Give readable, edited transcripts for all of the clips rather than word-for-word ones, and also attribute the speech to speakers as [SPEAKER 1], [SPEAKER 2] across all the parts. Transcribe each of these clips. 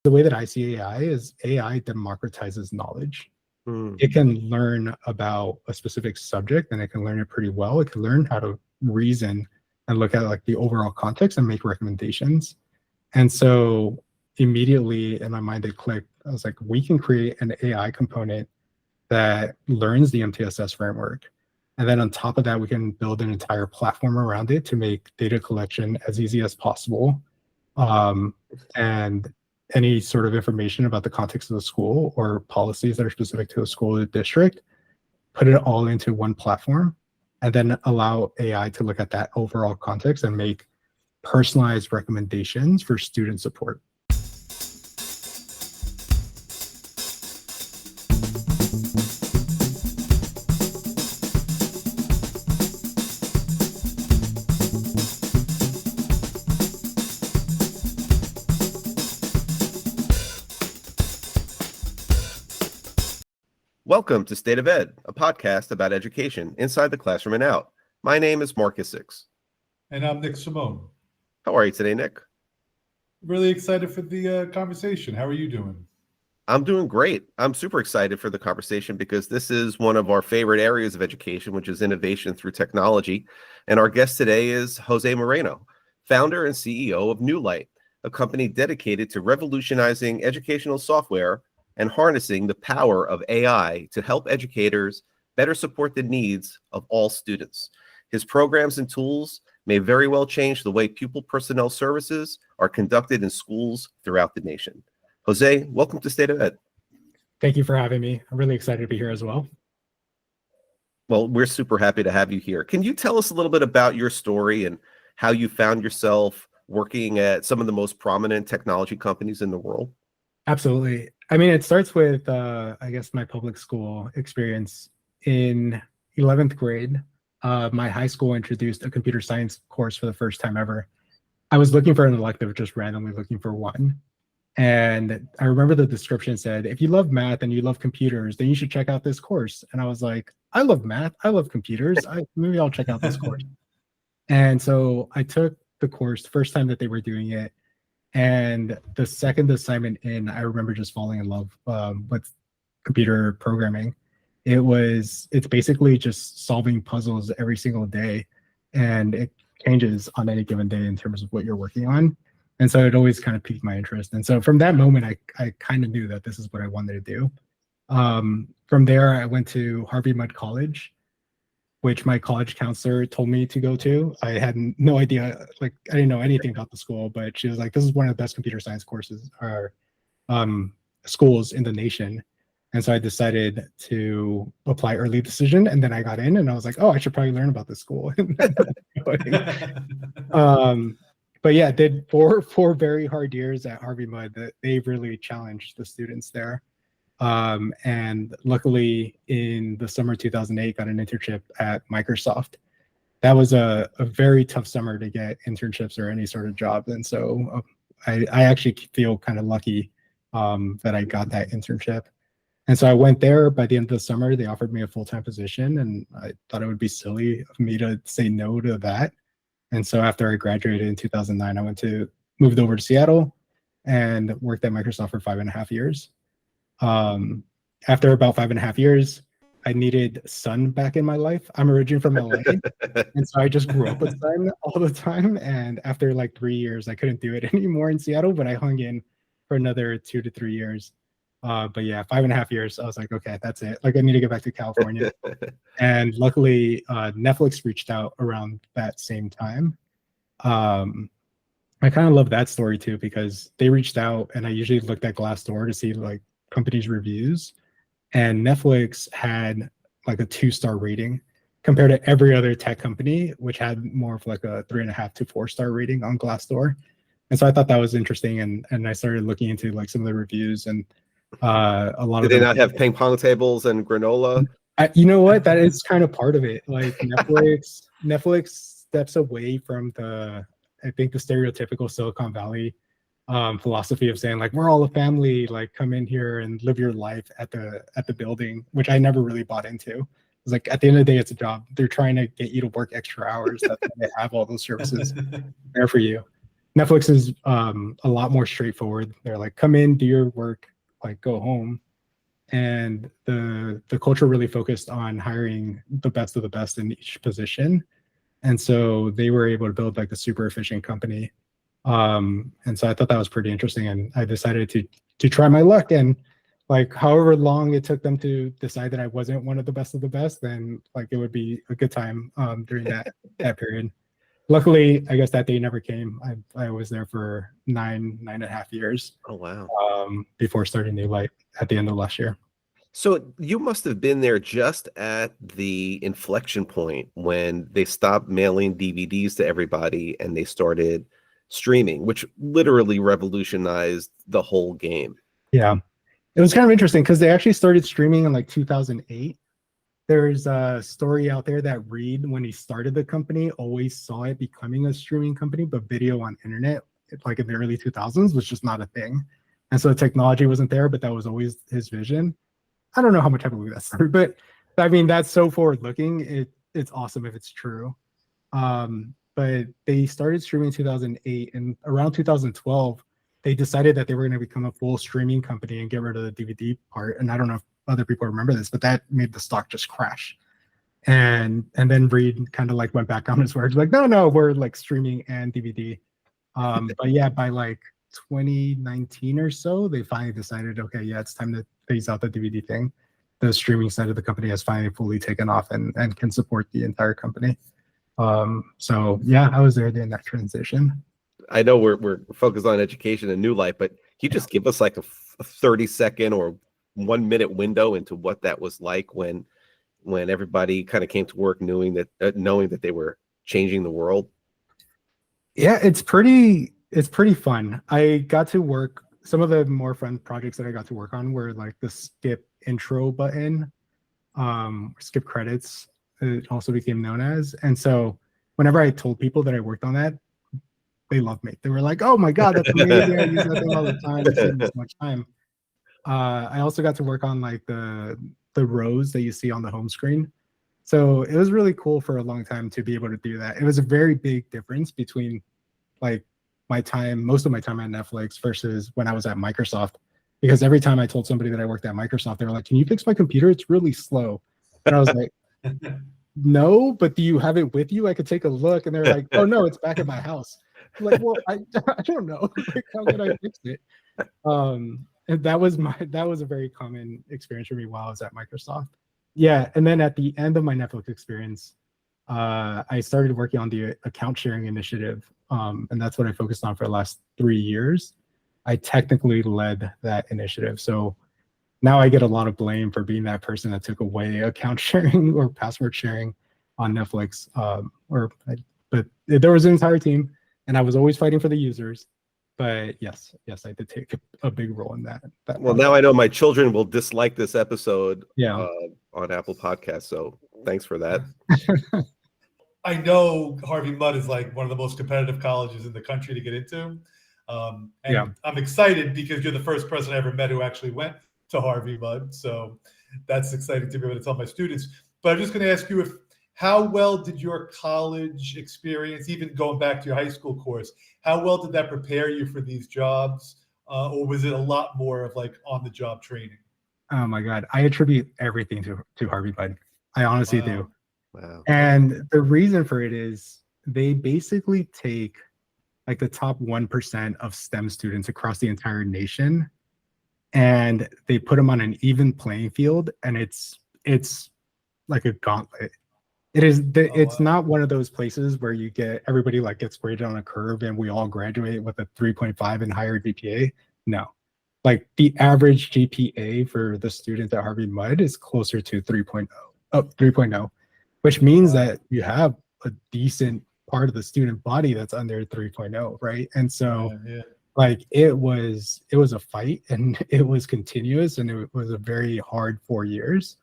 [SPEAKER 1] the way that I see AI is AI democratizes knowledge.
[SPEAKER 2] Mm.
[SPEAKER 1] It can learn about a specific subject and it can learn it pretty well. It can learn how to reason and look at like the overall context and make recommendations. And so immediately in my mind, it clicked. I was like, we can create an AI component that learns the MTSS framework. And then on top of that, we can build an entire platform around it to make data collection as easy as possible. And any sort of information about the context of the school or policies that are specific to the school or the district, put it all into one platform, and then allow AI to look at that overall context and make personalized recommendations for student support.
[SPEAKER 2] Welcome to State of Ed, a podcast about education inside the classroom and out. My name is Marc and Nick.
[SPEAKER 3] And I'm Nick Simone.
[SPEAKER 2] How are you today, Nick?
[SPEAKER 3] Really excited for the conversation. How are you doing?
[SPEAKER 2] I'm doing great. I'm super excited for the conversation because this is one of our favorite areas of education, which is innovation through technology. And our guest today is Jose Moreno, founder and CEO of Neulight, a company dedicated to revolutionizing educational software and harnessing the power of AI to help educators better support the needs of all students. His programs and tools may very well change the way pupil personnel services are conducted in schools throughout the nation. Jose, welcome to State of Ed.
[SPEAKER 1] Thank you for having me. I'm really excited to be here as well.
[SPEAKER 2] Well, we're super happy to have you here. Can you tell us a little bit about your story and how you found yourself working at some of the most prominent technology companies in the world?
[SPEAKER 1] Absolutely. I mean, it starts with, I guess, my public school experience. In 11th grade, my high school introduced a computer science course for the first time ever. I was looking for an elective, just randomly looking for one. And I remember the description said, if you love math and you love computers, then you should check out this course. And I was like, I love math, I love computers. Maybe I'll check out this course. And so I took the course the first time that they were doing it. And the second assignment in, I remember just falling in love with computer programming. It's basically just solving puzzles every single day. And it changes on any given day in terms of what you're working on. And so it always kind of piqued my interest. And so from that moment, I kind of knew that this is what I wanted to do. From there, I went to Harvey Mudd College, which my college counselor told me to go to. I had no idea, like I didn't know anything about the school, but she was like, this is one of the best computer science courses or schools in the nation. And so I decided to apply early decision, and then I got in and I was like, oh, I should probably learn about this school. But yeah, did four very hard years at Harvey Mudd that they really challenged the students there. And luckily in the summer 2008, got an internship at Microsoft. That was a very tough summer to get internships or any sort of job. And so I actually feel kind of lucky that I got that internship. And so I went there. By the end of the summer, they offered me a full-time position, and I thought it would be silly of me to say no to that. And so after I graduated in 2009, I moved over to Seattle and worked at Microsoft for 5.5 years. After about 5.5 years, I needed sun back in my life. I'm originally from LA, and so I just grew up with sun all the time. And after like 3 years, I couldn't do it anymore in Seattle, but I hung in for another 2 to 3 years. But yeah, 5.5 years, I was like, okay, that's it. Like I need to get back to California. And luckily, Netflix reached out around that same time. I kind of love that story too, because they reached out and I usually looked at Glassdoor to see like companies' reviews, and Netflix had like a 2-star rating compared to every other tech company, which had more of like a 3.5 to 4-star rating on Glassdoor. And so I thought that was interesting, and I started looking into like some of the reviews, and a lot
[SPEAKER 2] Did
[SPEAKER 1] of
[SPEAKER 2] they not have ping pong tables and granola?
[SPEAKER 1] You know what? That is kind of part of it. Like Netflix steps away from I think the stereotypical Silicon Valley philosophy of saying like, we're all a family, like come in here and live your life at the building, which I never really bought into. It's like at the end of the day, it's a job. They're trying to get you to work extra hours. That's why they have all those services there for you. Netflix is a lot more straightforward. They're like, come in, do your work, like go home. And the culture really focused on hiring the best of the best in each position. And so they were able to build like a super efficient company. And so I thought that was pretty interesting. And I decided to try my luck. And like however long it took them to decide that I wasn't one of the best of the best, then like it would be a good time during that period. Luckily, I guess that day never came. I was there for 9.5 years
[SPEAKER 2] Oh, wow.
[SPEAKER 1] before starting Neulight at the end of last year.
[SPEAKER 2] So you must have been there just at the inflection point when they stopped mailing DVDs to everybody and they started streaming, which literally revolutionized the whole game.
[SPEAKER 1] Yeah, it was kind of interesting because they actually started streaming in like 2008. There's a story out there that Reed, when he started the company, always saw it becoming a streaming company, but video on internet, like in the early 2000s, was just not a thing. And so the technology wasn't there, but that was always his vision. I don't know how much I believe that story, but I mean, that's so forward looking. It's awesome if it's true. But they started streaming in 2008, and around 2012, they decided that they were going to become a full streaming company and get rid of the DVD part. And I don't know if other people remember this, but that made the stock just crash. And then Reed kind of like went back on his words, like, no, we're like streaming and DVD. But yeah, by like 2019 or so, they finally decided, okay, yeah, it's time to phase out the DVD thing. The streaming side of the company has finally fully taken off and can support the entire company. So yeah, I was there during that transition.
[SPEAKER 2] I know we're focused on education and Neulight, but you just give us like a 30-second or 1 minute window into what that was like when everybody kind of came to work knowing that they were changing the world.
[SPEAKER 1] Yeah, it's pretty fun. I got to work, some of the more fun projects that I got to work on were like the skip intro button, skip credits, it also became known as. And so whenever I told people that I worked on that, they loved me. They were like, oh my God, that's amazing. I use that thing all the time. It saved me so much time. I also got to work on like the rows that you see on the home screen. So it was really cool for a long time to be able to do that. It was a very big difference between like most of my time at Netflix versus when I was at Microsoft. Because every time I told somebody that I worked at Microsoft, they were like, can you fix my computer? It's really slow. And I was like, no, but do you have it with you? I could take a look. And they're like, oh no, it's back at my house. I'm like, well, I don't know. Like, how could I fix it? And that was a very common experience for me while I was at Microsoft. Yeah, and then at the end of my Netflix experience, I started working on the account sharing initiative, and that's what I focused on for the last 3 years. I technically led that initiative, so now I get a lot of blame for being that person that took away account sharing or password sharing on Netflix. But there was an entire team, and I was always fighting for the users. But yes, I did take a big role in that.
[SPEAKER 2] Well, now I know my children will dislike this episode
[SPEAKER 1] on
[SPEAKER 2] Apple Podcasts. So thanks for that.
[SPEAKER 3] I know Harvey Mudd is like one of the most competitive colleges in the country to get into. I'm excited because you're the first person I ever met who actually went to Harvey Mudd. So that's exciting to be able to tell my students. But I'm just going to ask you, how well did your college experience, even going back to your high school course, how well did that prepare you for these jobs? Or was it a lot more of like on-the-job training?
[SPEAKER 1] Oh my God, I attribute everything to Harvey Mudd. I honestly do.
[SPEAKER 2] Wow.
[SPEAKER 1] And the reason for it is they basically take like the top 1% of STEM students across the entire nation, and they put them on an even playing field, and it's like a gauntlet. It's not one of those places where you get everybody like gets graded on a curve and we all graduate with a 3.5 and higher GPA. No, like the average GPA for the students at Harvey Mudd is closer to 3.0, which means that you have a decent part of the student body that's under 3.0, right? And so like it was a fight, and it was continuous, and it was a very hard 4 years.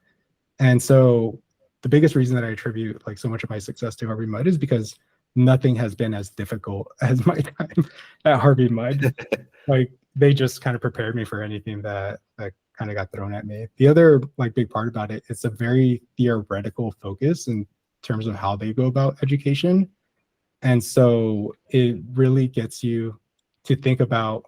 [SPEAKER 1] And so the biggest reason that I attribute like so much of my success to Harvey Mudd is because nothing has been as difficult as my time at Harvey Mudd. Like they just kind of prepared me for anything that kind of got thrown at me. The other like big part about it, it's a very theoretical focus in terms of how they go about education. And so it really gets you to think about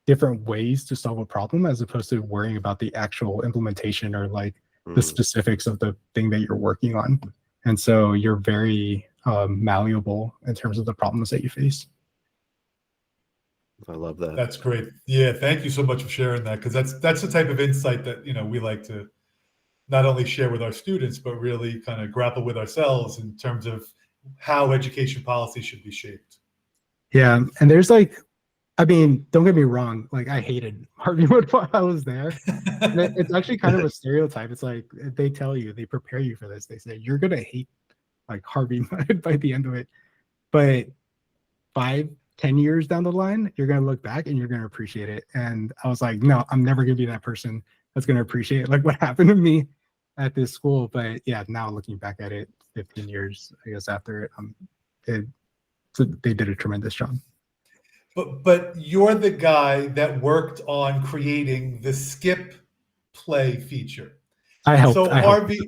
[SPEAKER 1] different ways to solve a problem as opposed to worrying about the actual implementation or like the specifics of the thing that you're working on. And so you're very malleable in terms of the problems that you face.
[SPEAKER 2] I love that.
[SPEAKER 3] That's great. Yeah, thank you so much for sharing that, because that's the type of insight that we like to not only share with our students, but really kind of grapple with ourselves in terms of how education policy should be shaped.
[SPEAKER 1] Yeah, and there's like, I mean, don't get me wrong, like I hated Harvey Mudd while I was there. And it's actually kind of a stereotype. It's like they tell you, they prepare you for this. They say you're gonna hate like Harvey Mudd by the end of it. But 5-10 years down the line, you're gonna look back and you're gonna appreciate it. And I was like, no, I'm never gonna be that person that's gonna appreciate like what happened to me at this school. But yeah, now looking back at it, 15 years, I guess after it, so they did a tremendous job.
[SPEAKER 3] But you're the guy that worked on creating the skip play feature.
[SPEAKER 1] I helped.
[SPEAKER 3] So Harvey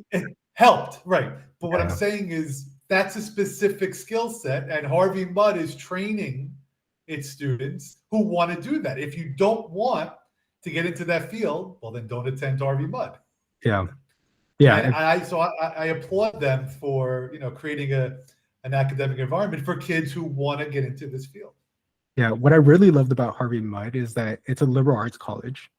[SPEAKER 3] helped, right? But what
[SPEAKER 1] Yeah.
[SPEAKER 3] I'm saying is that's a specific skill set, and Harvey Mudd is training its students who want to do that. If you don't want to get into that field, well, then don't attend Harvey Mudd.
[SPEAKER 1] Yeah, yeah.
[SPEAKER 3] And I applaud them for creating an academic environment for kids who want to get into this field.
[SPEAKER 1] Yeah, what I really loved about Harvey Mudd is that it's a liberal arts college.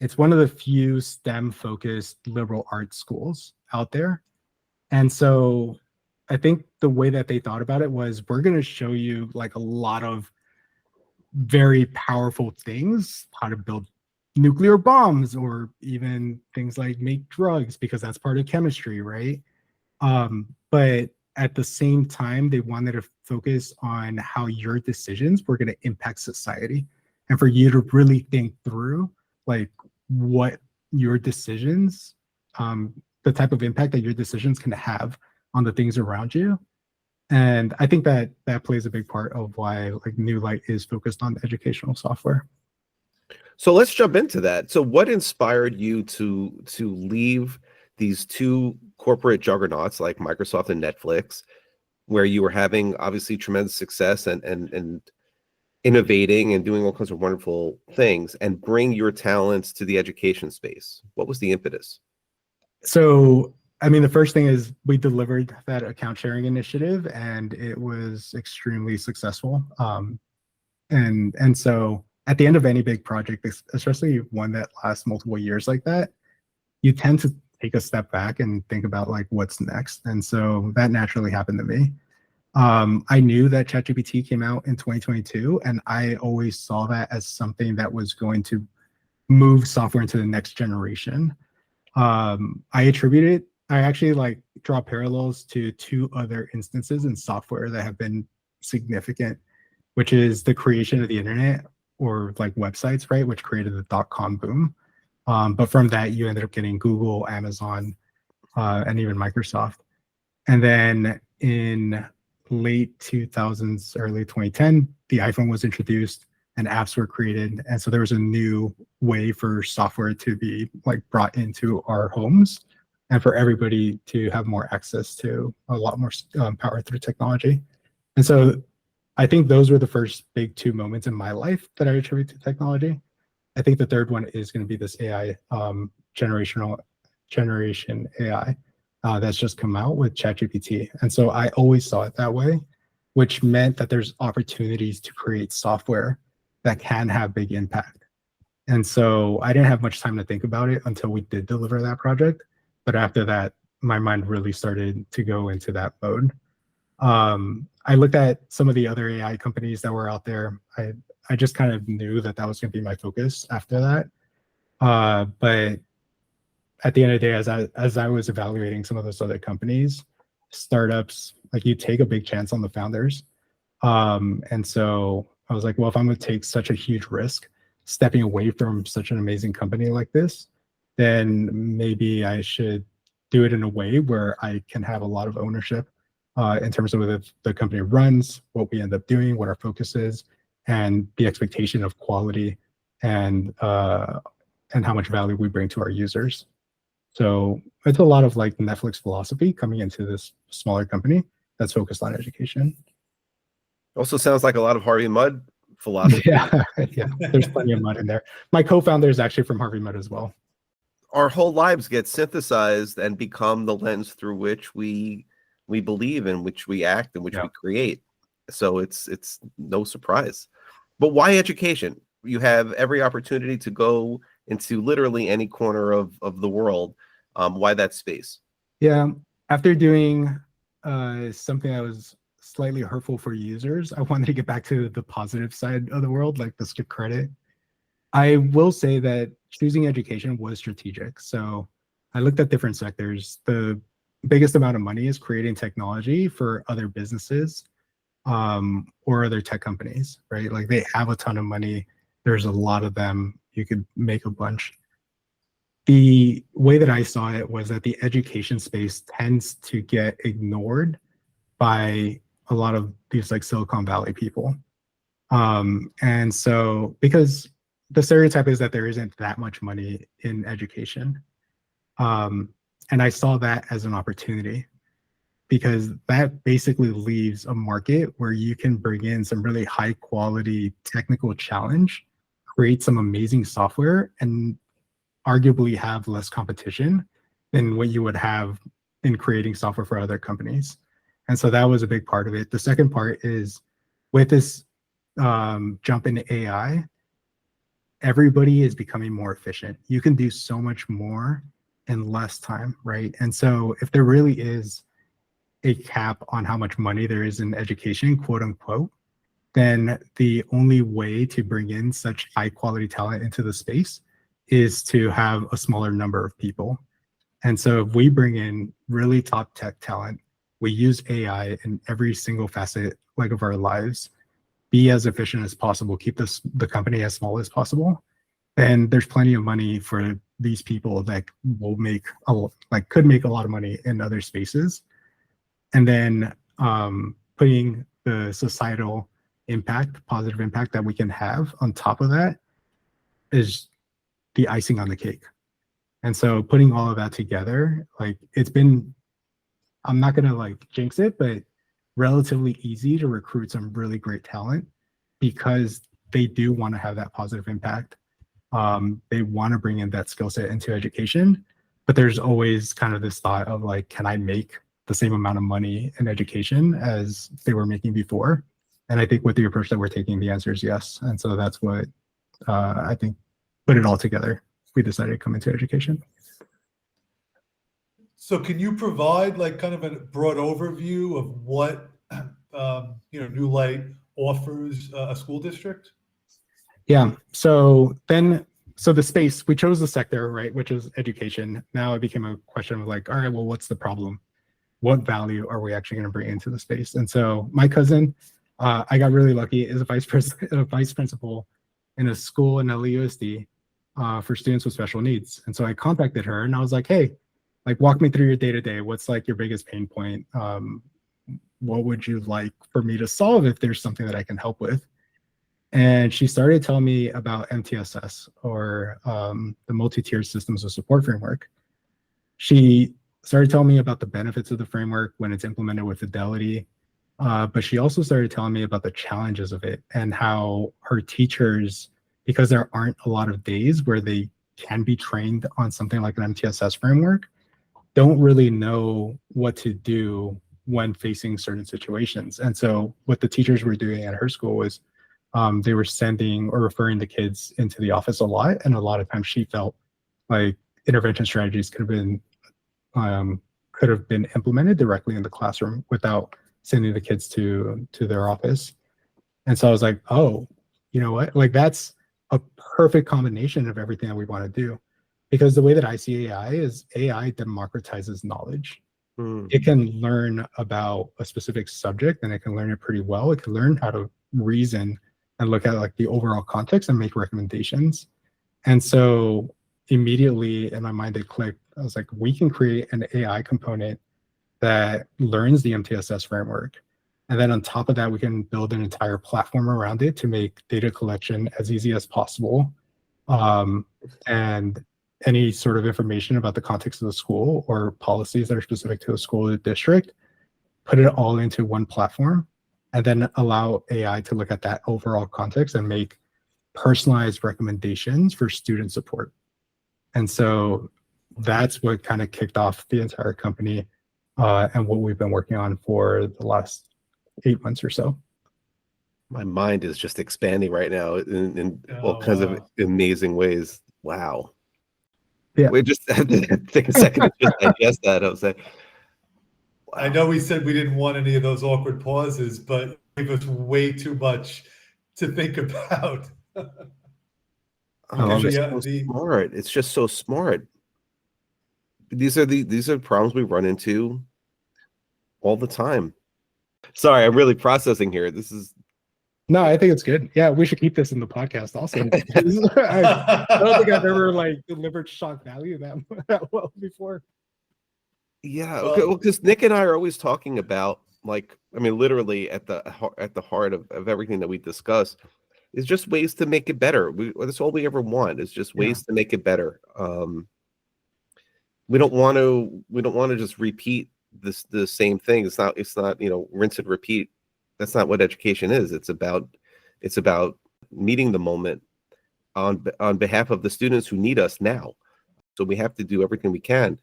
[SPEAKER 1] It's one of the few STEM-focused liberal arts schools out there. And so I think the way that they thought about it was, we're going to show you like a lot of very powerful things, how to build nuclear bombs, or even things like make drugs, because that's part of chemistry, right? But at the same time, they wanted to focus on how your decisions were going to impact society, and for you to really think through like what your decisions, the type of impact that your decisions can have on the things around you. And I think that that plays a big part of why like Neulight is focused on educational software.
[SPEAKER 2] So let's jump into that. So what inspired you to leave these two corporate juggernauts like Microsoft and Netflix, where you were having obviously tremendous success and innovating and doing all kinds of wonderful things, and bring your talents to the education space? What was the impetus? So,
[SPEAKER 1] I mean, the first thing is we delivered that account sharing initiative, and it was extremely successful. And so at the end of any big project, especially one that lasts multiple years like that, you tend to take a step back and think about like what's next. And so that naturally happened to me. I knew that ChatGPT came out in 2022, and I always saw that as something that was going to move software into the next generation. I actually like draw parallels to two other instances in software that have been significant, which is the creation of the internet, or like websites, right, which created the .com boom. But from that, you ended up getting Google, Amazon, and even Microsoft. And then in late 2000s, early 2010, the iPhone was introduced and apps were created. And so there was a new way for software to be like brought into our homes, and for everybody to have more access to a lot more power through technology. And so I think those were the first big two moments in my life that I attribute to technology. I think the third one is going to be this AI, generation AI that's just come out with ChatGPT. And so I always saw it that way, which meant that there's opportunities to create software that can have big impact. And so I didn't have much time to think about it until we did deliver that project. But after that, my mind really started to go into that mode. I looked at some of the other AI companies that were out there. I just kind of knew that that was going to be my focus after that. But at the end of the day, as I was evaluating some of those other companies, startups, like you take a big chance on the founders. And so I was like, well, if I'm going to take such a huge risk stepping away from such an amazing company like this, then maybe I should do it in a way where I can have a lot of ownership in terms of whether the company runs, what we end up doing, what our focus is, and the expectation of quality and how much value we bring to our users. So it's a lot of like Netflix philosophy coming into this smaller company that's focused on education.
[SPEAKER 2] Also sounds like a lot of Harvey Mudd philosophy.
[SPEAKER 1] Yeah, yeah. There's plenty of mud in there. My co-founder is actually from Harvey Mudd as well.
[SPEAKER 2] Our whole lives get synthesized and become the lens through which we believe, in which we act, and which we create. So it's no surprise. But why education? You have every opportunity to go into literally any corner of the world. Why that space?
[SPEAKER 1] Yeah, after doing something that was slightly hurtful for users, I wanted to get back to the positive side of the world, like the strict credit. I will say that choosing education was strategic. So I looked at different sectors. The biggest amount of money is creating technology for other businesses or other tech companies, right? Like they have a ton of money. There's a lot of them. You could make a bunch. The way that I saw it was that the education space tends to get ignored by a lot of these like Silicon Valley people. And so because the stereotype is that there isn't that much money in education. And I saw that as an opportunity because that basically leaves a market where you can bring in some really high quality technical challenge, create some amazing software, and arguably have less competition than what you would have in creating software for other companies. And so that was a big part of it. The second part is with this jump into AI, everybody is becoming more efficient. You can do so much more in less time, right? And so if there really is a cap on how much money there is in education, quote unquote, then the only way to bring in such high quality talent into the space is to have a smaller number of people. And so if we bring in really top tech talent, we use AI in every single facet like of our lives, be as efficient as possible, keep the company as small as possible, and there's plenty of money for these people that will make could make a lot of money in other spaces. And then putting the societal impact, positive impact that we can have on top of that is the icing on the cake. And so putting all of that together, like it's been, I'm not gonna like jinx it, but relatively easy to recruit some really great talent because they do want to have that positive impact. They want to bring in that skill set into education, but there's always kind of this thought of like, can I make the same amount of money in education as they were making before? And I think with the approach that we're taking, the answer is yes. And so that's what I think put it all together. We decided to come into education.
[SPEAKER 3] So can you provide like kind of a broad overview of what Neulight offers a school district?
[SPEAKER 1] Yeah. So the space, we chose the sector, right, which is education. Now it became a question of like, all right, well, what's the problem? What value are we actually going to bring into the space? And so my cousin, I got really lucky, is a vice principal in a school in LAUSD for students with special needs. And so I contacted her and I was like, hey, like walk me through your day-to-day. What's like your biggest pain point? What would you like for me to solve if there's something that I can help with? And she started telling me about MTSS, or the multi-tiered systems of support framework. She started telling me about the benefits of the framework when it's implemented with fidelity. But she also started telling me about the challenges of it and how her teachers, because there aren't a lot of days where they can be trained on something like an MTSS framework, don't really know what to do when facing certain situations. And so what the teachers were doing at her school was they were sending or referring the kids into the office a lot. And a lot of times she felt like intervention strategies could have been implemented directly in the classroom without sending the kids to their office. And so I was like, oh, you know what? Like that's a perfect combination of everything that we want to do. Because the way that I see AI is AI democratizes knowledge. It can learn about a specific subject and it can learn it pretty well. It can learn how to reason and look at like the overall context and make recommendations. And so immediately in my mind, it clicked. I was like, we can create an AI component that learns the MTSS framework. And then on top of that, we can build an entire platform around it to make data collection as easy as possible. And any sort of information about the context of the school or policies that are specific to the school or the district, put it all into one platform and then allow AI to look at that overall context and make personalized recommendations for student support. And so that's what kind of kicked off the entire company, and what we've been working on for the last 8 months or so.
[SPEAKER 2] My mind is just expanding right now in all kinds of amazing ways. Wow.
[SPEAKER 1] Yeah.
[SPEAKER 2] We just had to take a second to just digest that. I was like, wow.
[SPEAKER 3] I know we said we didn't want any of those awkward pauses, but it gave us way too much to think about.
[SPEAKER 2] Oh, it's just so smart. It's just so smart. These are problems we run into all the time. Sorry, I'm really processing here. This is
[SPEAKER 1] No, I think it's good. Yeah, we should keep this in the podcast also. I don't think I've ever delivered shock value that well before.
[SPEAKER 2] Yeah, okay. Well, because Nick and I are always talking about, literally at the heart of everything that we discuss is just ways to make it better. That's all we ever want, is just ways to make it better. We don't want to just repeat the same thing. It's not rinse and repeat. That's not what education is. It's about meeting the moment on behalf of the students who need us now. So we have to do everything we can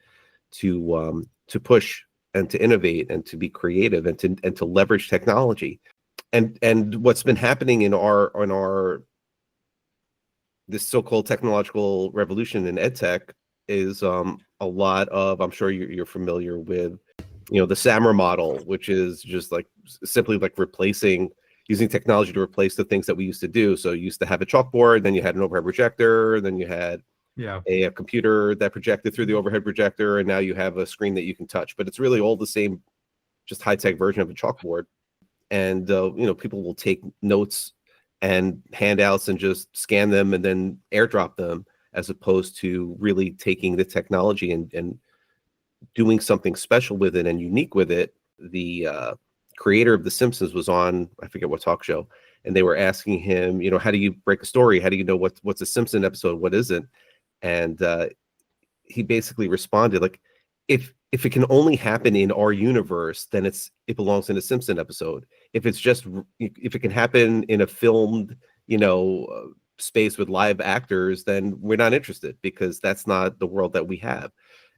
[SPEAKER 2] to push and to innovate and to be creative and to leverage technology. And what's been happening in our this so-called technological revolution in edtech is a lot of, I'm sure you're familiar with, the SAMR model, which is just simply using technology to replace the things that we used to do. So you used to have a chalkboard, then you had an overhead projector, then you had a computer that projected through the overhead projector, and now you have a screen that you can touch. But it's really all the same, just high-tech version of a chalkboard. And people will take notes and handouts and just scan them and then airdrop them, as opposed to really taking the technology and doing something special with it and unique with it. The creator of The Simpsons was on, I forget what talk show, and they were asking him, how do you break a story? How do you know what's a Simpson episode, what isn't? And he basically responded, if it can only happen in our universe, then it belongs in a Simpson episode. If it can happen in a filmed, space with live actors, then we're not interested, because that's not the world that we have.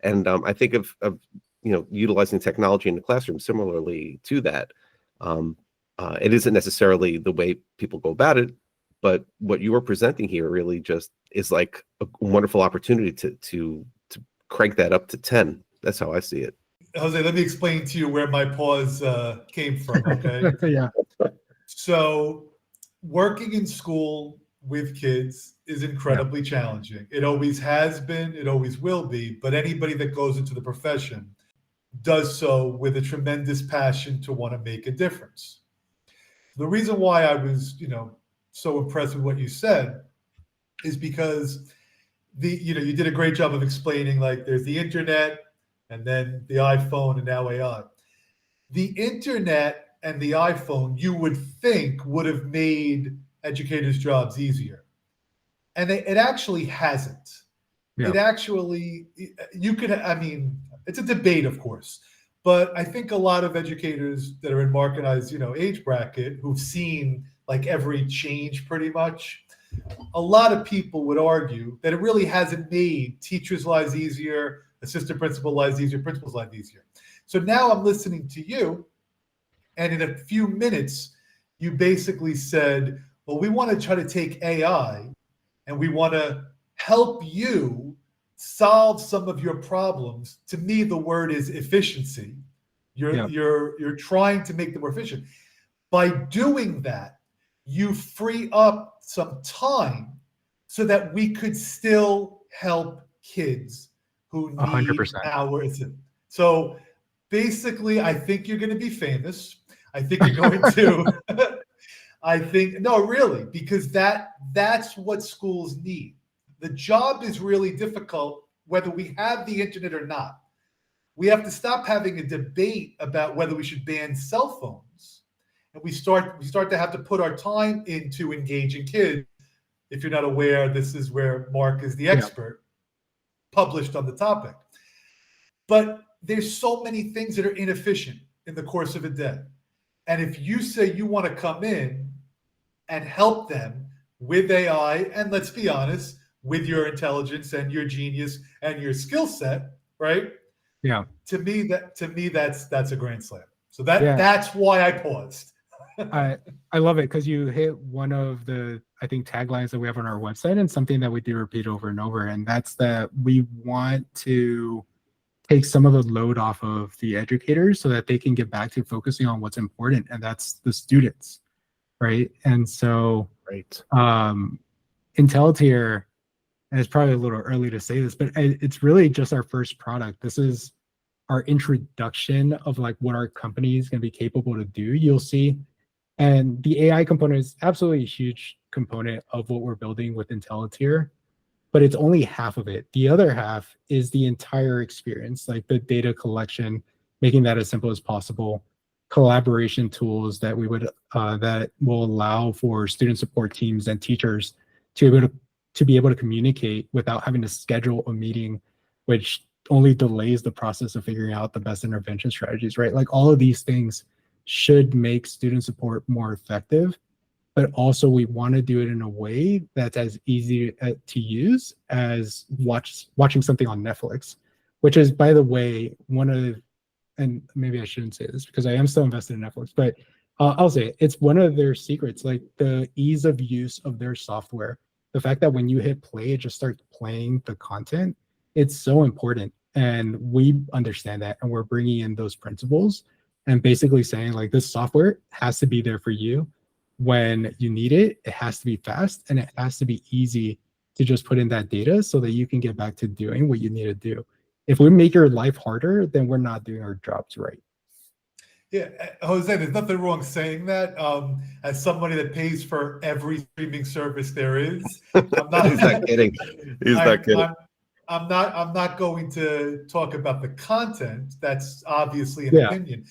[SPEAKER 2] And I think of utilizing technology in the classroom similarly to that. It isn't necessarily the way people go about it, but what you are presenting here really just is like a wonderful opportunity to crank that up to 10. That's how I see it.
[SPEAKER 3] Jose, let me explain to you where my pause came from, okay?
[SPEAKER 1] Yeah.
[SPEAKER 3] So working in school with kids is incredibly challenging. It always has been, it always will be, but anybody that goes into the profession does so with a tremendous passion to want to make a difference. The reason why I was, so impressed with what you said is because you did a great job of explaining, there's the internet and then the iPhone and now AI. The internet and the iPhone, you would think, would have made educators' jobs easier. And it actually hasn't. Yeah. It actually, it's a debate, of course, but I think a lot of educators that are in Marc and I's, age bracket, who've seen every change pretty much, a lot of people would argue that it really hasn't made teachers' lives easier, assistant principal lives easier, principals' lives easier. So now I'm listening to you, and in a few minutes, you basically said, well, we want to try to take AI and we want to help you solve some of your problems. To me, the word is efficiency. You're trying to make them more efficient. By doing that, you free up some time so that we could still help kids who need
[SPEAKER 1] 100%.
[SPEAKER 3] our assistance. So basically, I think you're going to be famous. I think you're going to. No, really, because that's what schools need. The job is really difficult, whether we have the internet or not. We have to stop having a debate about whether we should ban cell phones. And we start to have to put our time into engaging kids. If you're not aware, this is where Marc is the expert, published on the topic. But there's so many things that are inefficient in the course of a day. And if you say you want to come in and help them with AI, and let's be honest, with your intelligence and your genius and your skill set, right?
[SPEAKER 1] Yeah.
[SPEAKER 3] To me, that's a grand slam. So
[SPEAKER 1] Yeah.
[SPEAKER 3] that's why I paused.
[SPEAKER 1] I love it because you hit one of the, I think, taglines that we have on our website, and something that we do repeat over and over. And that's that we want to take some of the load off of the educators so that they can get back to focusing on what's important, and that's the students, right? And so
[SPEAKER 2] Right.
[SPEAKER 1] Intellitere, and it's probably a little early to say this, but it's really just our first product. This is our introduction of like what our company is going to be capable to do. You'll see. And the AI component is absolutely a huge component of what we're building with Intellitere, but it's only half of it. The other half is the entire experience, like the data collection, making that as simple as possible, collaboration tools that we would that will allow for student support teams and teachers to be able to communicate without having to schedule a meeting, which only delays the process of figuring out the best intervention strategies, right? Like all of these things should make student support more effective, but also we want to do it in a way that's as easy to use as watching something on Netflix, which is, by the way, one of, and maybe I shouldn't say this because I am still invested in Netflix, but I'll say it. It's one of their secrets, like the ease of use of their software. The fact that when you hit play, it just starts playing the content. It's so important. And we understand that. And we're bringing in those principles and basically saying like this software has to be there for you when you need it. It has to be fast, and it has to be easy to just put in that data so that you can get back to doing what you need to do. If we make your life harder, then we're not doing our jobs right.
[SPEAKER 3] Yeah, Jose, there's nothing wrong saying that. As somebody that pays for every streaming service there is, I'm not,
[SPEAKER 2] He's not kidding. He's not kidding.
[SPEAKER 3] I'm not going to talk about the content. That's obviously an opinion.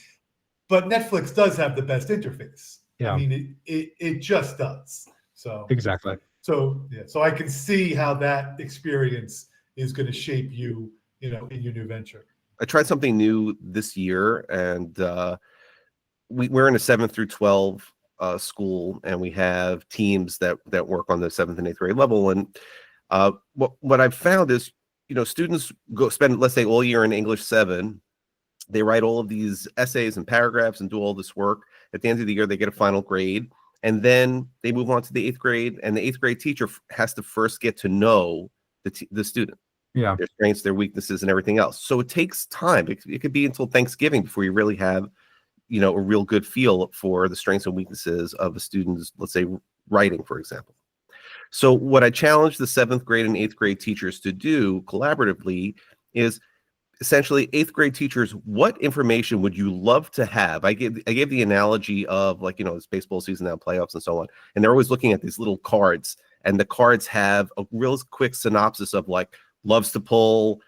[SPEAKER 3] But Netflix does have the best interface.
[SPEAKER 1] Yeah.
[SPEAKER 3] I mean, it just does. So
[SPEAKER 1] exactly.
[SPEAKER 3] So I can see how that experience is going to shape you, in your new venture.
[SPEAKER 2] I tried something new this year, and we're in a 7th through 12 school, and we have teams that work on the 7th and 8th grade level. And what I've found is, students go spend, let's say, all year in English 7. They write all of these essays and paragraphs and do all this work. At the end of the year, they get a final grade, and then they move on to the 8th grade, and the 8th grade teacher has to first get to know the student.
[SPEAKER 1] Yeah.
[SPEAKER 2] Their strengths, their weaknesses, and everything else. So it takes time. It could be until Thanksgiving before you really have, a real good feel for the strengths and weaknesses of a student's, let's say, writing, for example. So what I challenge the 7th grade and 8th grade teachers to do collaboratively is essentially 8th grade teachers, what information would you love to have? I gave the analogy of it's baseball season now, playoffs and so on. And they're always looking at these little cards, and the cards have a real quick synopsis of loves to pull,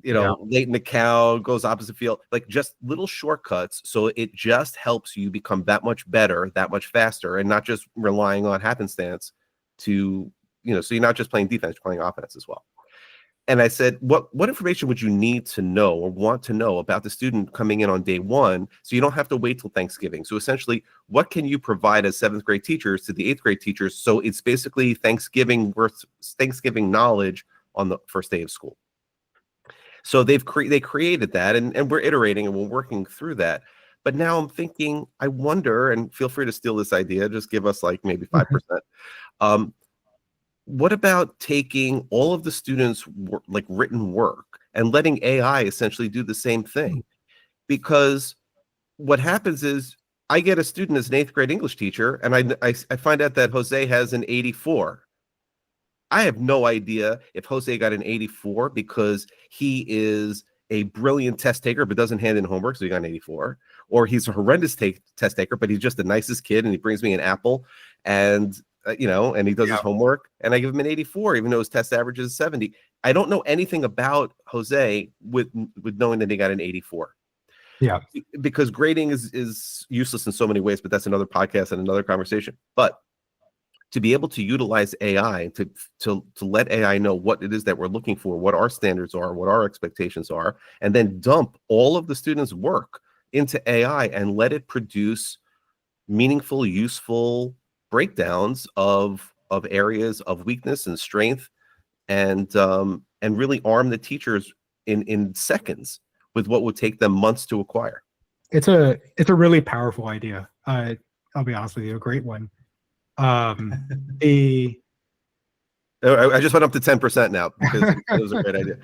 [SPEAKER 2] late in the count, goes opposite field, like just little shortcuts. So it just helps you become that much better, that much faster, and not just relying on happenstance to, so you're not just playing defense, you're playing offense as well. And I said, what information would you need to know or want to know about the student coming in on day one so you don't have to wait till Thanksgiving? So essentially, what can you provide as 7th grade teachers to the 8th grade teachers so it's basically Thanksgiving knowledge on the first day of school? So they created that, and we're iterating and we're working through that. But now I'm thinking, I wonder, and feel free to steal this idea, just give us maybe 5%. What about taking all of the students' written work and letting AI essentially do the same thing? Because what happens is I get a student as an 8th grade English teacher, and I find out that Jose has an 84. I have no idea if Jose got an 84 because he is a brilliant test taker but doesn't hand in homework, so he got an 84, or he's a horrendous test taker but he's just the nicest kid and he brings me an apple and and he does his homework, and I give him an 84 even though his test average is 70. I don't know anything about Jose with knowing that he got an 84.
[SPEAKER 1] Yeah,
[SPEAKER 2] because grading is useless in so many ways, but that's another podcast and another conversation. But to be able to utilize AI to let AI know what it is that we're looking for, what our standards are, what our expectations are, and then dump all of the students' work into AI and let it produce meaningful, useful breakdowns of areas of weakness and strength, and really arm the teachers in seconds with what would take them months to acquire.
[SPEAKER 1] It's a really powerful idea. I'll be honest with you, a great one. The
[SPEAKER 2] I just went up to 10% now because it was a great idea.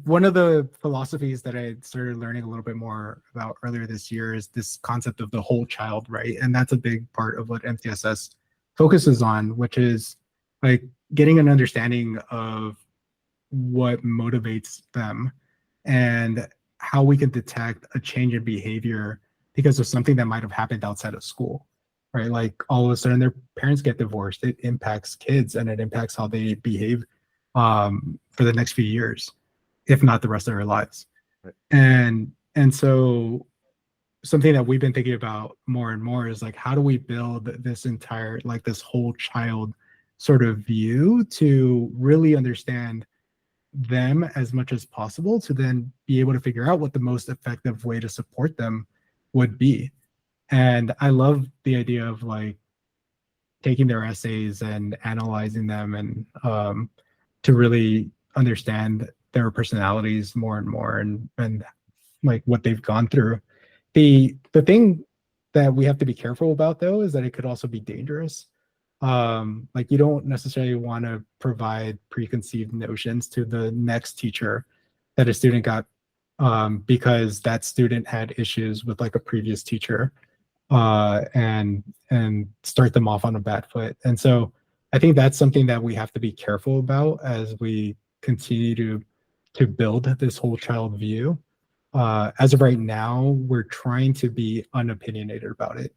[SPEAKER 1] One of the philosophies that I started learning a little bit more about earlier this year is this concept of the whole child, right? And that's a big part of what MTSS focuses on, which is like getting an understanding of what motivates them and how we can detect a change in behavior because of something that might have happened outside of school, right? Like all of a sudden their parents get divorced. It impacts kids and it impacts how they behave for the next few years, if not the rest of their lives.
[SPEAKER 2] Right.
[SPEAKER 1] And so something that we've been thinking about more and more is like, how do we build this entire, like this whole child sort of view to really understand them as much as possible to then be able to figure out what the most effective way to support them would be. And I love the idea of like taking their essays and analyzing them and to really understand their personalities more and more and like what they've gone through. The thing that we have to be careful about though is that it could also be dangerous. Like you don't necessarily want to provide preconceived notions to the next teacher that a student got because that student had issues with like a previous teacher and start them off on a bad foot. And so I think that's something that we have to be careful about as we continue to build this whole child view. As of right now, we're trying to be unopinionated about it.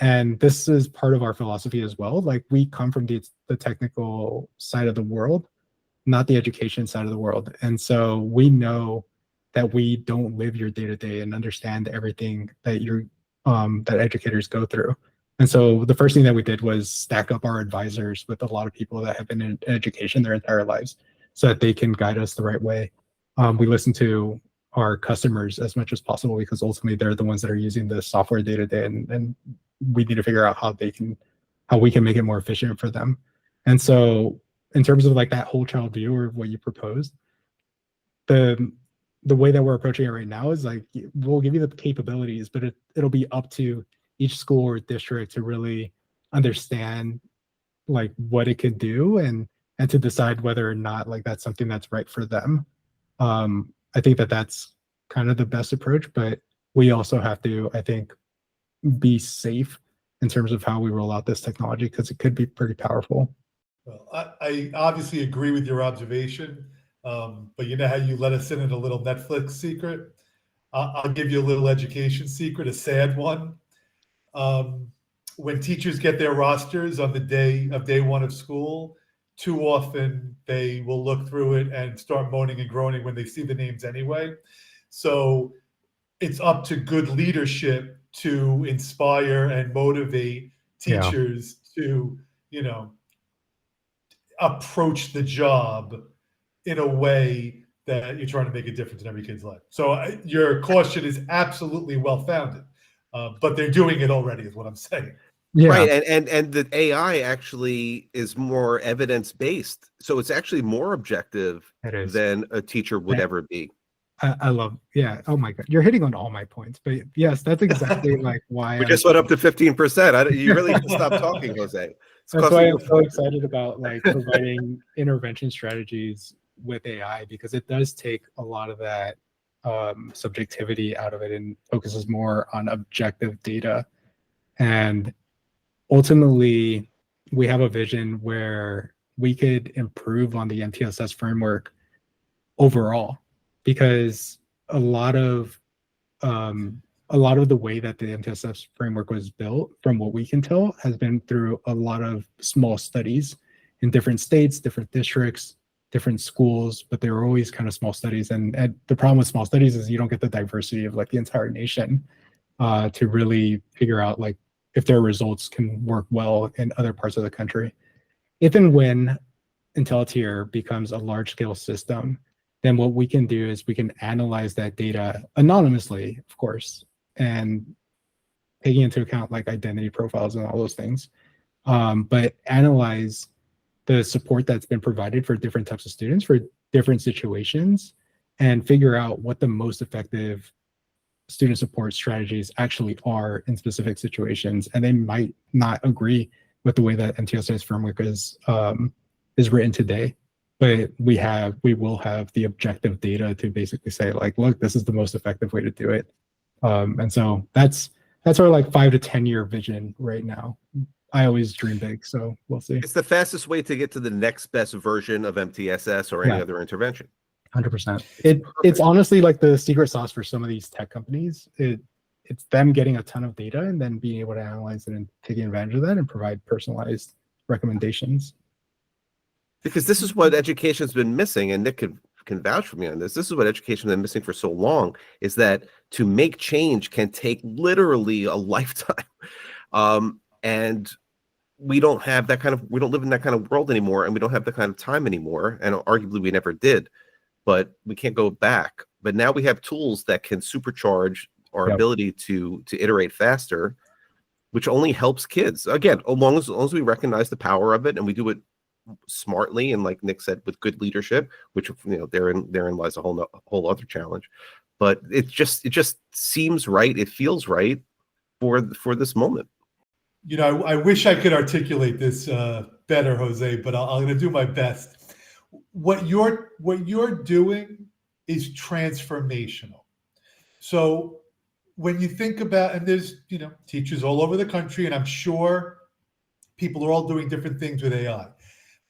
[SPEAKER 1] And this is part of our philosophy as well. Like we come from the technical side of the world, not the education side of the world. And so we know that we don't live your day-to-day and understand everything that that educators go through. And so the first thing that we did was stack up our advisors with a lot of people that have been in education their entire lives so that they can guide us the right way. We listen to our customers as much as possible because ultimately they're the ones that are using the software day to day, and we need to figure out how we can make it more efficient for them. And so in terms of like that whole child view or what you proposed, the way that we're approaching it right now is like, we'll give you the capabilities, but it'll be up to each school or district to really understand like what it could do and to decide whether or not like that's something that's right for them. I think that that's kind of the best approach, but we also have to, I think, be safe in terms of how we roll out this technology because it could be pretty powerful.
[SPEAKER 3] Well, I obviously agree with your observation, but you know how you let us in a little Netflix secret? I'll give you a little education secret, a sad one. When teachers get their rosters on the day one of school, too often they will look through it and start moaning and groaning when they see the names anyway. So it's up to good leadership to inspire and motivate teachers to, approach the job in a way that you're trying to make a difference in every kid's life. So your caution is absolutely well-founded, but they're doing it already is what I'm saying.
[SPEAKER 2] Yeah. Right. And the AI actually is more evidence-based. So it's actually more objective than a teacher would ever be.
[SPEAKER 1] I love, oh my God. You're hitting on all my points, but yes, that's exactly like why
[SPEAKER 2] we just went up to 15%. You really need to stop talking, Jose.
[SPEAKER 1] That's why I'm so excited about like providing intervention strategies with AI, because it does take a lot of that subjectivity out of it and focuses more on objective data. And ultimately, we have a vision where we could improve on the MTSS framework overall, because a lot of the way that the MTSS framework was built, from what we can tell, has been through a lot of small studies in different states, different districts, different schools, but they were always kind of small studies. And the problem with small studies is you don't get the diversity of like the entire nation to really figure out like if their results can work well in other parts of the country. If and when IntelliTier becomes a large-scale system, then what we can do is we can analyze that data anonymously, of course, and taking into account like identity profiles and all those things, but analyze the support that's been provided for different types of students for different situations and figure out what the most effective student support strategies actually are in specific situations. And they might not agree with the way that MTSS framework is written today, but we will have the objective data to basically say like, look, this is the most effective way to do it. And so that's our like 5 to 10 year vision right now. I always dream big, so we'll see.
[SPEAKER 2] It's the fastest way to get to the next best version of MTSS or any other intervention.
[SPEAKER 1] 100%. It's honestly like the secret sauce for some of these tech companies. It's them getting a ton of data and then being able to analyze it and taking advantage of that and provide personalized recommendations.
[SPEAKER 2] Because this is what education's been missing, and Nick can vouch for me on this. This is what education's been missing for so long, is that to make change can take literally a lifetime. And we don't live in that kind of world anymore, and we don't have that kind of time anymore. And arguably we never did, but we can't go back. But now we have tools that can supercharge our ability to iterate faster, which only helps kids. Again, as long as we recognize the power of it and we do it smartly, and like Nick said, with good leadership, which, you know, therein lies a whole other challenge. But it just seems right. It feels right for this moment.
[SPEAKER 3] You know, I wish I could articulate this better, Jose, but I'm going to do my best. What you're doing is transformational. So when you think about, and there's, you know, teachers all over the country, and I'm sure people are all doing different things with AI.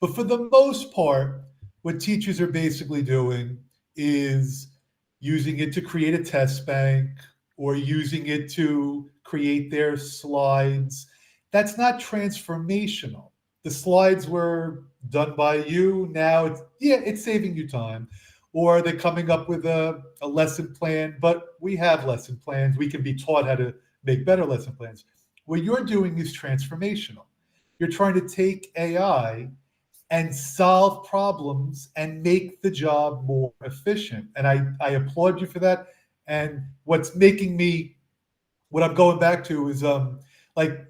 [SPEAKER 3] But for the most part, what teachers are basically doing is using it to create a test bank or using it to create their slides. That's not transformational. The slides were done by you. Now it's saving you time. Or they're coming up with a lesson plan, but we have lesson plans. We can be taught how to make better lesson plans. What you're doing is transformational. You're trying to take AI and solve problems and make the job more efficient. And I applaud you for that. And what I'm going back to is like,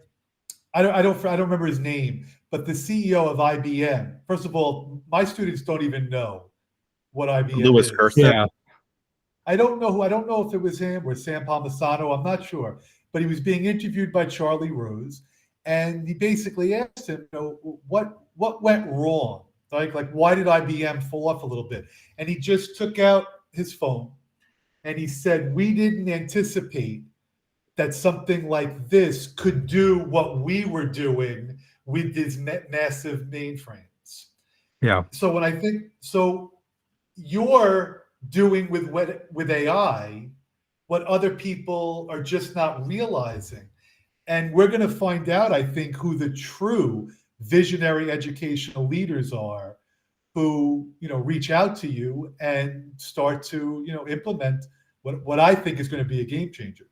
[SPEAKER 3] I don't remember his name, but the CEO of IBM. First of all, my students don't even know what IBM
[SPEAKER 2] Louis
[SPEAKER 3] is.
[SPEAKER 2] Gerster.
[SPEAKER 3] Yeah. I don't know if it was him or Sam Palmisano. I'm not sure. But he was being interviewed by Charlie Rose, and he basically asked him, you know, what went wrong? Like why did IBM fall off a little bit? And he just took out his phone and he said, we didn't anticipate that something like this could do what we were doing with these massive mainframes.
[SPEAKER 1] Yeah.
[SPEAKER 3] So when I think, so you're doing with AI what other people are just not realizing. And we're going to find out, I think, who the true visionary educational leaders are who, you know, reach out to you and start to, you know, implement what I think is going to be a game changer.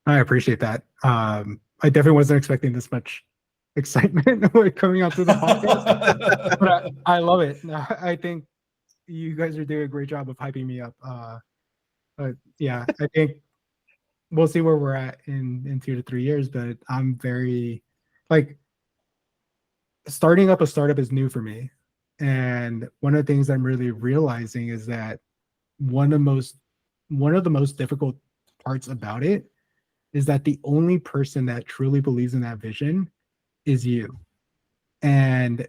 [SPEAKER 1] I appreciate that. I definitely wasn't expecting this much excitement coming out through the podcast, but I love it. I think you guys are doing a great job of hyping me up. But yeah, I think we'll see where we're at in 2 to 3 years, but I'm very, like, starting up a startup is new for me. And one of the things I'm really realizing is that one of the most difficult parts about it is that the only person that truly believes in that vision is you. And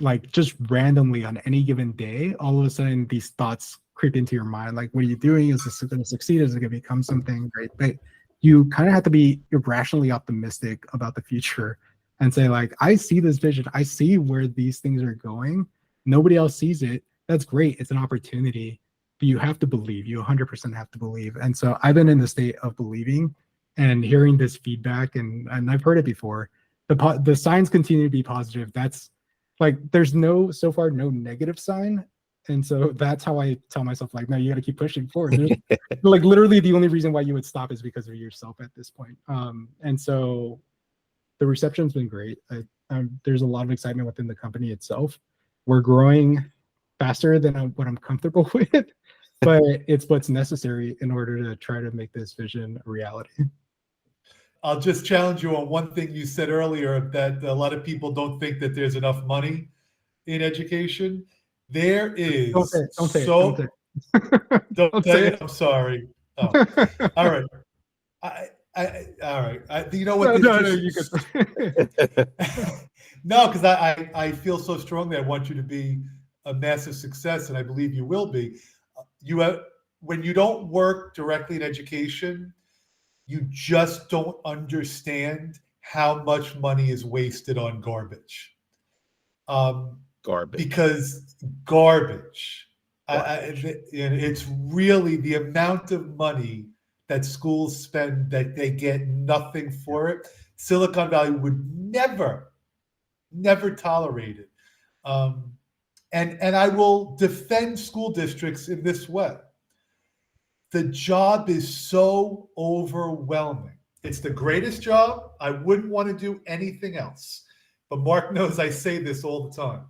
[SPEAKER 1] like, just randomly on any given day, all of a sudden these thoughts creep into your mind. Like, what are you doing? Is this going to succeed? Is it going to become something great? But you kind of have to be irrationally optimistic about the future and say, like, I see this vision. I see where these things are going. Nobody else sees it. That's great. It's an opportunity. But you have to believe. You 100% have to believe. And so I've been in the state of believing and hearing this feedback, and I've heard it before. The signs continue to be positive. That's like, there's so far no negative sign. And so that's how I tell myself, like, no, you got to keep pushing forward. Like, literally the only reason why you would stop is because of yourself at this point. And so the reception's been great. There's a lot of excitement within the company itself. We're growing faster than what I'm comfortable with. but it's what's necessary in order to try to make this vision a reality.
[SPEAKER 3] I'll just challenge you on one thing you said earlier, that a lot of people don't think that there's enough money in education. There is.
[SPEAKER 1] Don't say it. Don't say
[SPEAKER 3] so
[SPEAKER 1] it. Don't
[SPEAKER 3] don't
[SPEAKER 1] say
[SPEAKER 3] say
[SPEAKER 1] it.
[SPEAKER 3] it. I'm sorry. Oh, all right. All right. You know what?
[SPEAKER 1] No, you could.
[SPEAKER 3] No, because I feel so strongly. I want you to be a massive success, and I believe you will be. When you don't work directly in education, you just don't understand how much money is wasted on garbage.
[SPEAKER 2] Garbage.
[SPEAKER 3] Because garbage. It's really the amount of money that schools spend that they get nothing for it. Silicon Valley would never tolerate it. And I will defend school districts in this way. The job is so overwhelming. It's the greatest job. I wouldn't want to do anything else. But Mark knows I say this all the time.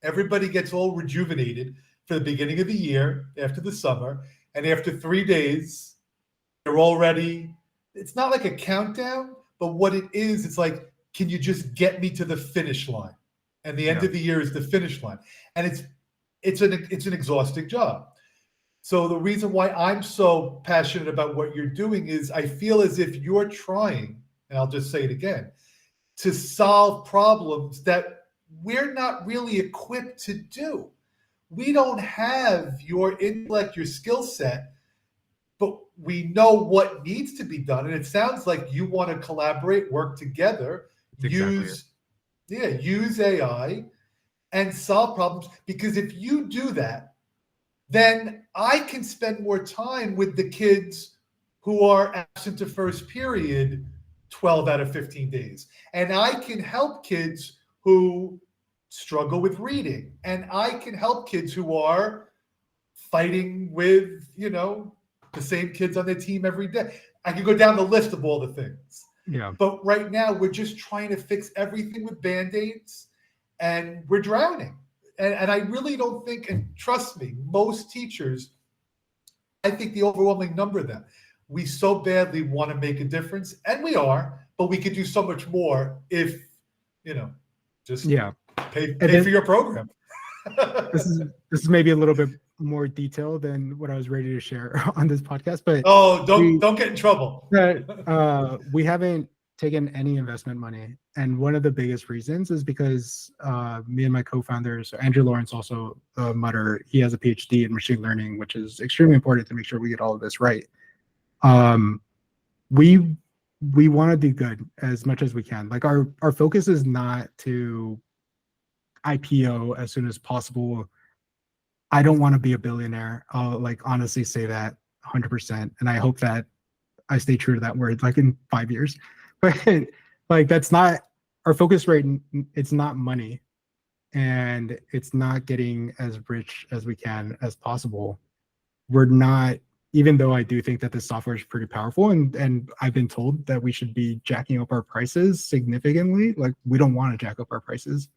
[SPEAKER 3] Everybody gets all rejuvenated for the beginning of the year, after the summer, and after 3 days, they're already, it's not like a countdown, but what it is, it's like, can you just get me to the finish line? And the end of the year is the finish line. And it's an exhausting job. So the reason why I'm so passionate about what you're doing is I feel as if you're trying, and I'll just say it again, to solve problems that we're not really equipped to do. We don't have your intellect, your skill set, but we know what needs to be done. And it sounds like you want to collaborate, work together, use AI and solve problems. Because if you do that, then I can spend more time with the kids who are absent to first period 12 out of 15 days. And I can help kids who struggle with reading. And I can help kids who are fighting with, the same kids on their team every day. I can go down the list of all the things.
[SPEAKER 1] Yeah.
[SPEAKER 3] But right now, we're just trying to fix everything with Band-Aids, and we're drowning. And I really don't think, and trust me, most teachers, I think the overwhelming number of them, we so badly want to make a difference, and we are, but we could do so much more if, just pay for your program.
[SPEAKER 1] This is maybe a little bit more detailed than what I was ready to share on this podcast, but
[SPEAKER 3] don't get in trouble.
[SPEAKER 1] We haven't taken any investment money, and one of the biggest reasons is because me and my co-founders, Andrew Lawrence, also Mutter, he has a PhD in machine learning, which is extremely important to make sure we get all of this right. We want to do good as much as we can. Like our focus is not to IPO as soon as possible. I don't want to be a billionaire. I'll honestly say that 100%. And I hope that I stay true to that word, in 5 years. But that's not our focus rate. It's not money, and it's not getting as rich as we can as possible. We're not, even though I do think that this software is pretty powerful, and I've been told that we should be jacking up our prices significantly. We don't want to jack up our prices.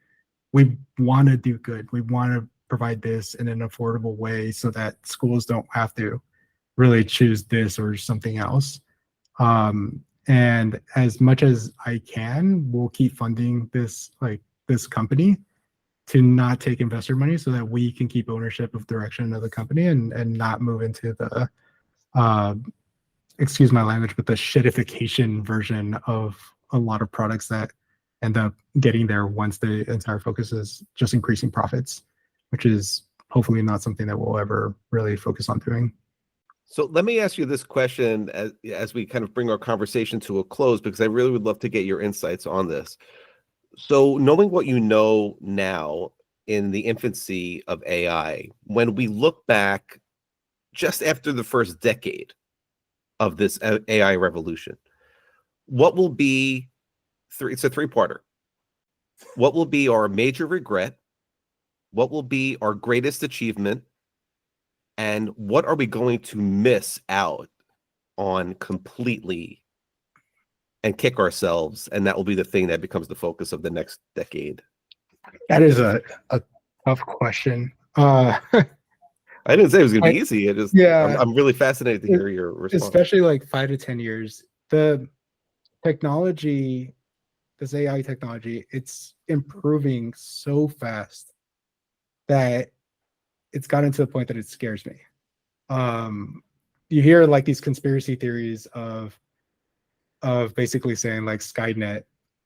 [SPEAKER 1] We want to do good. We want to provide this in an affordable way so that schools don't have to really choose this or something else. And as much as I can, we'll keep funding this company to not take investor money so that we can keep ownership of direction of the company and not move into the excuse my language, but the shitification version of a lot of products that end up getting there once the entire focus is just increasing profits, which is hopefully not something that we'll ever really focus on doing.
[SPEAKER 2] So let me ask you this question as we kind of bring our conversation to a close, because I really would love to get your insights on this. So knowing what you know now in the infancy of AI, when we look back just after the first decade of this AI revolution, what will be, it's a three-parter. What will be our major regret? What will be our greatest achievement? And what are we going to miss out on completely and kick ourselves? And that will be the thing that becomes the focus of the next decade.
[SPEAKER 1] That is a tough question.
[SPEAKER 2] I didn't say it was going to be easy. It just,
[SPEAKER 1] Yeah.
[SPEAKER 2] I'm really fascinated to hear your response.
[SPEAKER 1] Especially like 5 to 10 years. The technology, this AI technology, it's improving so fast that it's gotten to the point that it scares me. You hear like these conspiracy theories of basically saying like Skynet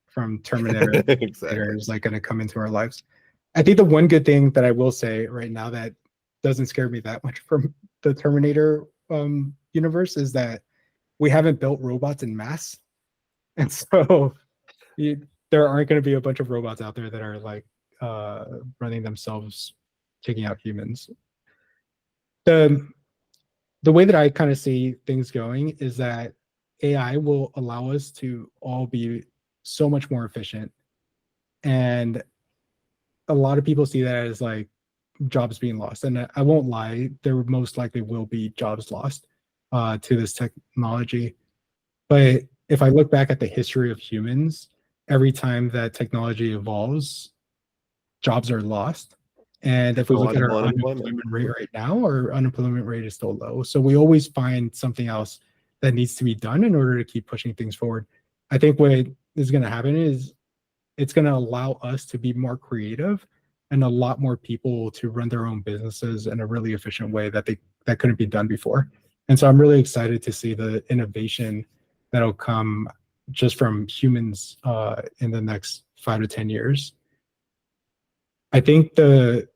[SPEAKER 1] from Terminator
[SPEAKER 2] Exactly.
[SPEAKER 1] is like going to come into our lives. I think the one good thing that I will say right now that doesn't scare me that much from the Terminator universe is that we haven't built robots in mass, and so there aren't going to be a bunch of robots out there that are like running themselves, taking out humans. The way that I kind of see things going is that AI will allow us to all be so much more efficient, and a lot of people see that as like jobs being lost. And I won't lie, there most likely will be jobs lost to this technology. But if I look back at the history of humans, every time that technology evolves, jobs are lost. And if we look at our unemployment rate right now, our unemployment rate is still low. So we always find something else that needs to be done in order to keep pushing things forward. I think what is going to happen is it's going to allow us to be more creative and a lot more people to run their own businesses in a really efficient way that couldn't be done before. And so I'm really excited to see the innovation that'll come just from humans in the next 5 to 10 years. I think the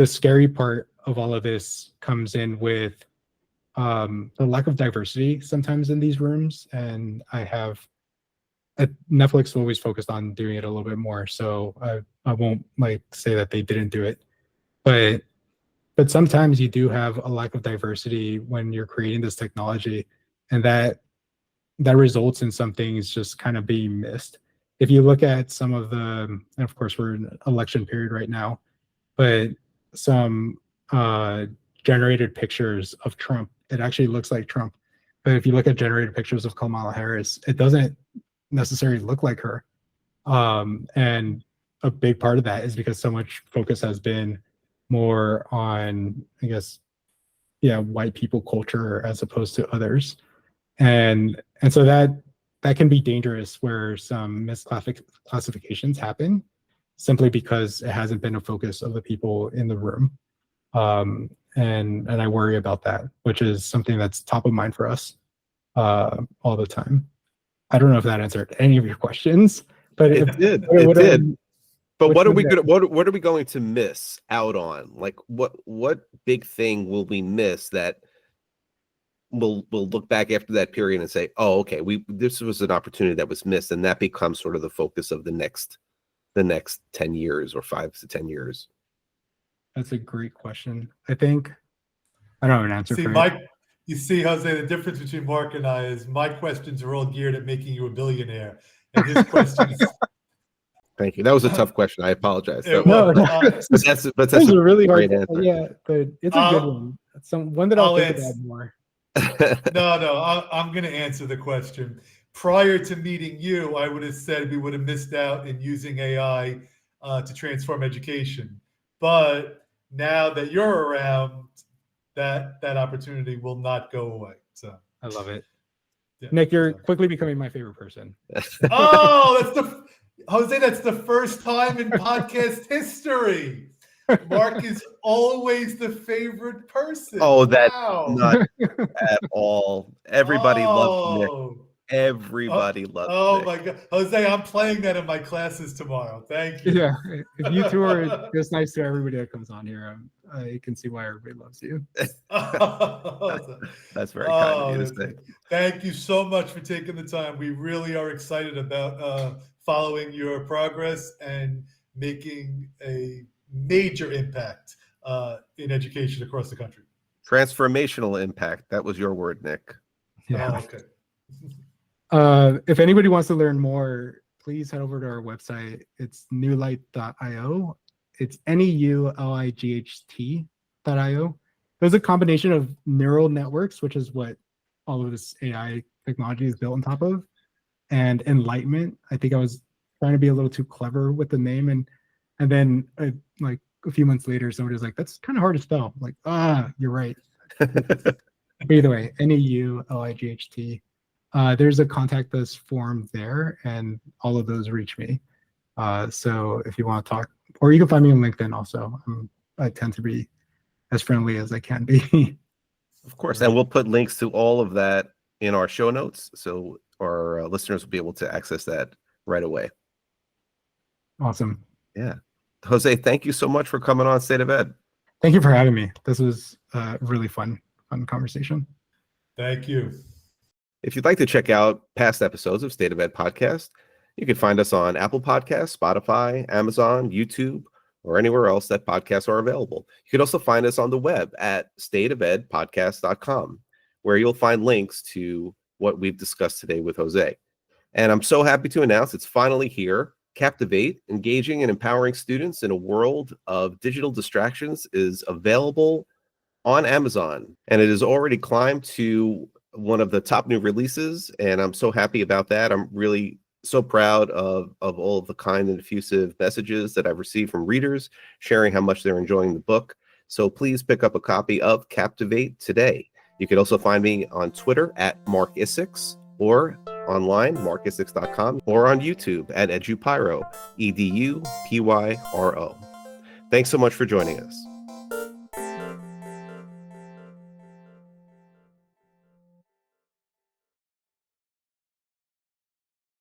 [SPEAKER 1] scary part of all of this comes in with the lack of diversity sometimes in these rooms. And Netflix always focused on doing it a little bit more, so I won't like say that they didn't do it, but sometimes you do have a lack of diversity when you're creating this technology, and that results in some things just kind of being missed. If you look at some of and of course we're in an election period right now, but some generated pictures of Trump, it actually looks like Trump. But if you look at generated pictures of Kamala Harris, it doesn't necessarily look like her. And a big part of that is because so much focus has been more on, I guess, white people culture as opposed to others. And so that can be dangerous where some misclassifications happen simply because it hasn't been a focus of the people in the room. And I worry about that, which is something that's top of mind for us all the time. I don't know if that answered any of your questions, but
[SPEAKER 2] it did. But what are we going to miss out on? Like what big thing will we miss that we'll look back after that period and say, oh, okay, this was an opportunity that was missed, and that becomes sort of the focus of the next 10 years or 5 to 10 years?
[SPEAKER 1] That's a great question. I think I don't have an answer for
[SPEAKER 3] it. You see, Jose, the difference between Mark and I is my questions are all geared at making you a billionaire, and his questions.
[SPEAKER 2] Thank you. That was a tough question. I apologize.
[SPEAKER 1] But that's a really great answer. Yeah, but it's a good one. It's one that I'll think about more.
[SPEAKER 3] No, I'm going to answer the question. Prior to meeting you, I would have said we would have missed out in using AI to transform education. But now that you're around, that opportunity will not go away. So
[SPEAKER 1] I love it. Yeah, Nick, you're quickly becoming my favorite person.
[SPEAKER 3] Oh, Jose, that's the first time in podcast history. Mark is always the favorite person.
[SPEAKER 2] Oh, that's not at all. Everybody loves Nick. Everybody loves Nick.
[SPEAKER 3] Oh my God. Jose, I'm playing that in my classes tomorrow. Thank you.
[SPEAKER 1] Yeah. If you two are just nice to everybody that comes on here, I can see why everybody loves you.
[SPEAKER 2] That's very kind of you to say.
[SPEAKER 3] Thank you so much for taking the time. We really are excited about following your progress and making a major impact in education across the country.
[SPEAKER 2] Transformational impact. That was your word, Nick.
[SPEAKER 1] Yeah. Okay. If anybody wants to learn more, please head over to our website. It's neulight.io. It's neulight.io. There's a combination of neural networks, which is what all of this AI technology is built on top of, and enlightenment. I think I was trying to be a little too clever with the name, and then like a few months later, somebody was like, "That's kind of hard to spell." I'm like, you're right. But either way, NEULIGHT. There's a contact us form there, and all of those reach me. So if you want to talk, or you can find me on LinkedIn also. I tend to be as friendly as I can be.
[SPEAKER 2] Of course. And we'll put links to all of that in our show notes, so our listeners will be able to access that right away.
[SPEAKER 1] Awesome.
[SPEAKER 2] Yeah. Jose, thank you so much for coming on State of Ed.
[SPEAKER 1] Thank you for having me. This was a really fun conversation.
[SPEAKER 3] Thank you.
[SPEAKER 2] If you'd like to check out past episodes of State of Ed Podcast, you can find us on Apple Podcasts, Spotify, Amazon, YouTube, or anywhere else that podcasts are available. You can also find us on the web at stateofedpodcast.com, where you'll find links to what we've discussed today with Jose. And I'm so happy to announce it's finally here. Captivate, engaging and empowering students in a world of digital distractions, is available on Amazon, and it has already climbed to one of the top new releases, and I'm so happy about that. I'm really so proud of all of the kind and effusive messages that I've received from readers sharing how much they're enjoying the book. So please pick up a copy of Captivate today. You can also find me on Twitter at Mark Isix, or online, markisix.com, or on YouTube at EduPyro, EDUPYRO. Thanks so much for joining us.